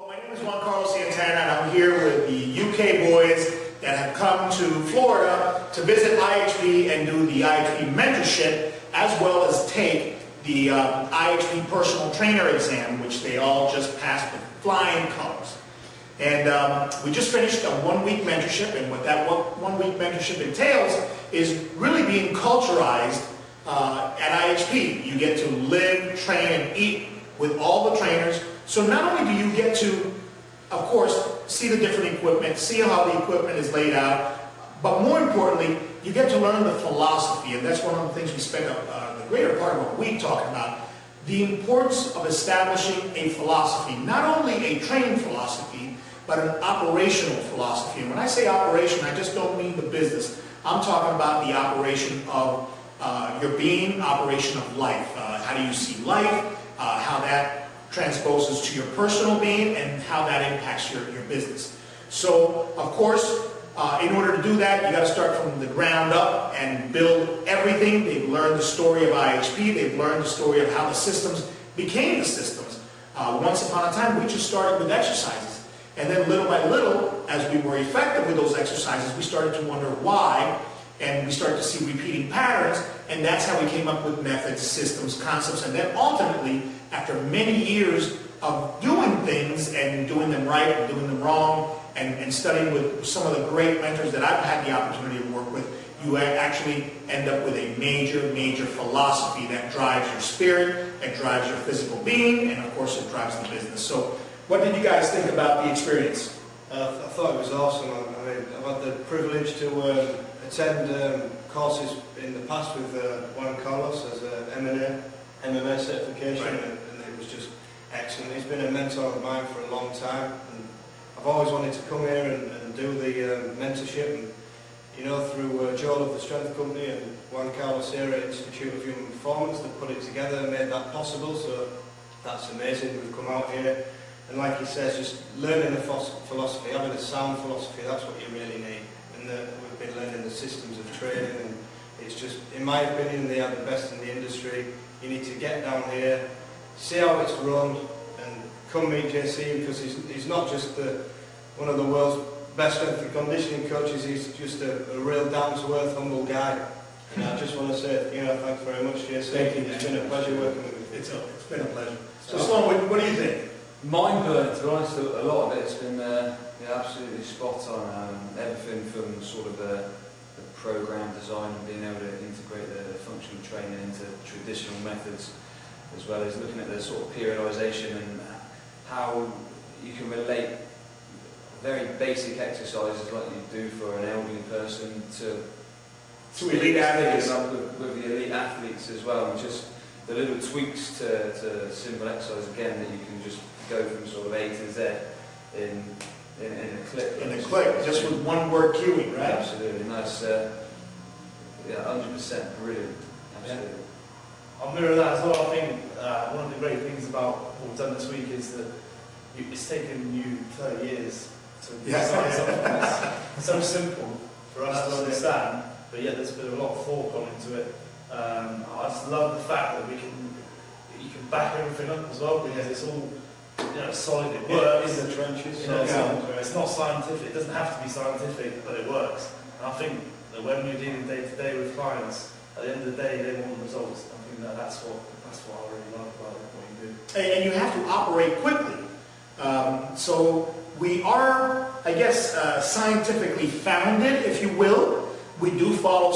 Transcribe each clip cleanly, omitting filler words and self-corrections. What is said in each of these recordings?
My name is Santana, and I'm here with the UK boys that have come to Florida to visit IHP and do the IHP mentorship, as well as take the IHP personal trainer exam, which they all just passed with flying colors. And we just finished a one-week mentorship, and what that one-week mentorship entails is really being culturized at IHP. You get to live, train, and eat with all the trainers. So not only do you get to, of course, see the different equipment, see how the equipment is laid out, but more importantly, you get to learn the philosophy, and that's one of the things we spent the greater part of a week talking about, the importance of establishing a philosophy, not only a training philosophy, but an operational philosophy. And when I say operation, I just don't mean the business. I'm talking about the operation of your being, operation of life. How do you see life, how that transposes to your personal being, and how that impacts your business. So, of course, in order to do that, you got to start from the ground up and build everything. They've learned the story of IHP. They've learned the story of how the systems became the systems. Once upon a time, we just started with exercises. And then little by little, as we were effective with those exercises, we started to wonder why, and we started to see repeating patterns, and that's how we came up with methods, systems, concepts, and then ultimately, after many years of doing things and doing them right and doing them wrong, and studying with some of the great mentors that I've had the opportunity to work with, you actually end up with a major philosophy that drives your spirit, it drives your physical being, and of course it drives the business. So what did you guys think about the experience? I thought it was awesome. I mean, I've had the privilege to attend courses in the past with Juan Carlos as an MMA certification, right. and it was just excellent. He's been a mentor of mine for a long time, and I've always wanted to come here and do the mentorship. And, you know, through Joel of the Strength Company and Juan Carlos here at Institute of Human Performance, they put it together and made that possible, so that's amazing. We've come out here, and like he says, just learning the philosophy, having a sound philosophy, that's what you really need. And we've been learning the systems of training, and it's just, in my opinion, they are the best in the industry. You need to get down here, see how it's run, and come meet JC, because he's not just one of the world's best strength and conditioning coaches, he's just a real down-to-earth, humble guy. And I just want to say, thanks very much, JC. Thank you. It's been a pleasure working with you. It's been a pleasure. So Sloan, what do you think? Mind-blowing, to be honest. A lot of it's been absolutely spot on. Everything from sort of the program design and being able to integrate the functional training into traditional methods, as well as looking at the sort of periodization and how you can relate very basic exercises like you do for an elderly person to elite athletes, with the elite athletes as well, and just the little tweaks to simple exercise again that you can just go from sort of A to Z in a clip. In a clip, just with one word cueing, right? Absolutely, nice. 100% brilliant. Absolutely. Yeah. I'll mirror that as well. I think one of the great things about what we've done this week is that it's taken you 30 years to design something that's so simple for us to understand, but yet there's been a lot of thought gone into it. I just love the fact that you can back everything up as well, because it's all solid, it works. In the trenches. It's not scientific, it doesn't have to be scientific, but it works. And I think that when you're dealing day to day with clients, at the end of the day they want the results. I think that's what I really like about what you do. And you have to operate quickly. So we are, I guess, scientifically founded, if you will. We do follow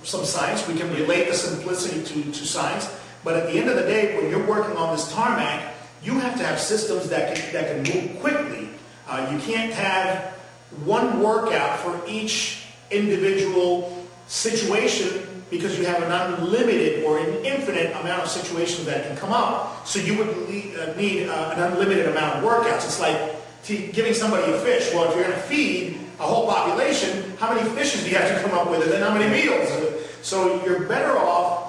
some science. We can relate the simplicity to science. But at the end of the day, when you're working on this tarmac, you have to have systems that can move quickly. You can't have one workout for each individual situation, because you have an unlimited or an infinite amount of situations that can come up. So you would need an unlimited amount of workouts. It's like giving somebody a fish. Well, if you're going to feed a whole population, how many fishes do you have to come up with, and then how many meals? So you're better off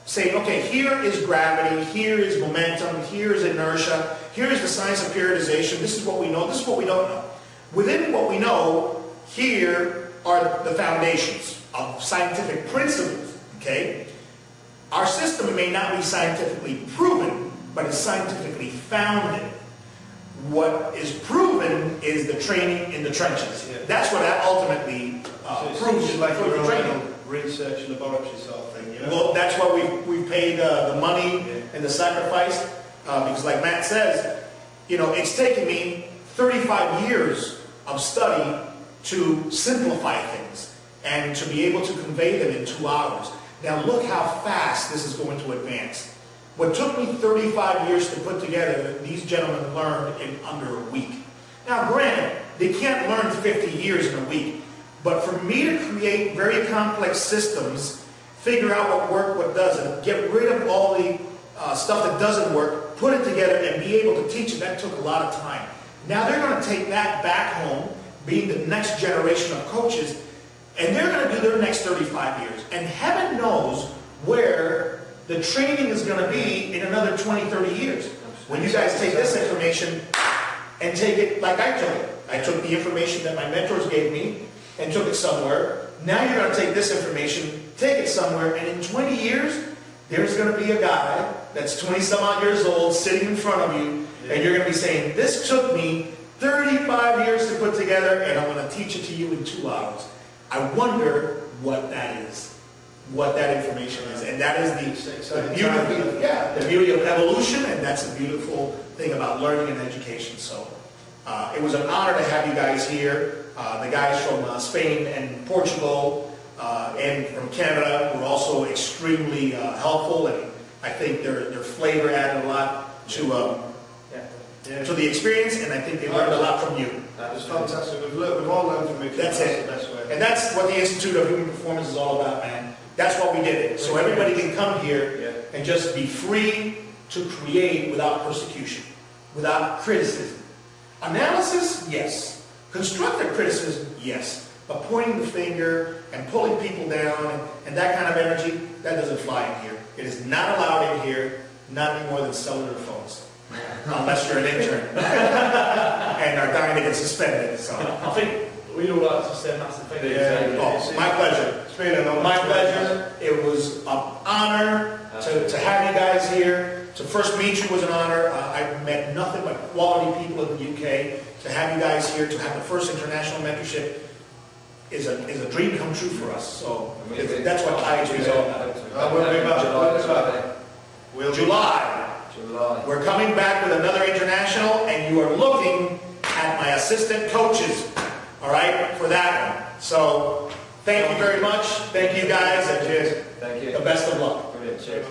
saying, okay, here is gravity, here is momentum, here is inertia, here is the science of periodization, this is what we know, this is what we don't know. Within what we know, here are the foundations of scientific principles, okay? Our system may not be scientifically proven, but it's scientifically founded. What is proven is the training in the trenches. Yeah. That's what that ultimately proves. It's like proves your the training. own research laboratory sort of thing, you know? Well, that's what we've paid the money and the sacrifice, because like Matt says, you know, it's taken me 35 years of study to simplify things and to be able to convey them in 2 hours. Now look how fast this is going to advance. What took me 35 years to put together, these gentlemen learned in under a week. Now granted, they can't learn 50 years in a week, but for me to create very complex systems, figure out what works, what doesn't, get rid of all the stuff that doesn't work, put it together and be able to teach it, that took a lot of time. Now they're going to take that back home, being the next generation of coaches, and they're going to do their next 35 years. And heaven knows where the training is going to be in another 20, 30 years. When you guys take this information and take it like I took it. I took the information that my mentors gave me and took it somewhere. Now you're going to take this information, take it somewhere, and in 20 years, there's going to be a guy that's 20 some odd years old sitting in front of you, and you're going to be saying, this took me 35 years to put together, and I'm going to teach it to you in 2 hours. I wonder what that is. What that information is, and that is the beauty of evolution, and that's the beautiful thing about learning and education. So it was an honor to have you guys here. The guys from Spain and Portugal and from Canada were also extremely helpful, and I think their flavor added a lot to the experience, and I think they learned a lot from you. That was fantastic. We've all learned from each other. That's it. The best way. And that's what the Institute of Human Performance is all about, man. That's why we did it. So everybody can come here and just be free to create without persecution, without criticism. Analysis, yes. Constructive criticism, yes. But pointing the finger and pulling people down and that kind of energy, that doesn't fly in here. It is not allowed in here, not any more than cellular phones. Unless you're an intern and are dying to get suspended. So I think we'd all like to say a massive thank you. Oh, my pleasure. It's been an honor. My pleasure. It was an honor to have you guys here. To first meet you was an honor. I've met nothing but quality people in the UK. To have you guys here, to have the first international mentorship is a dream come true for us. So that's what IHP is all about. We'll be back. July. We're coming back with another international, and you are looking at my assistant coaches, all right, for that one. So thank you very much. Thank you guys, and Thank you. the best of luck. Brilliant. Cheers.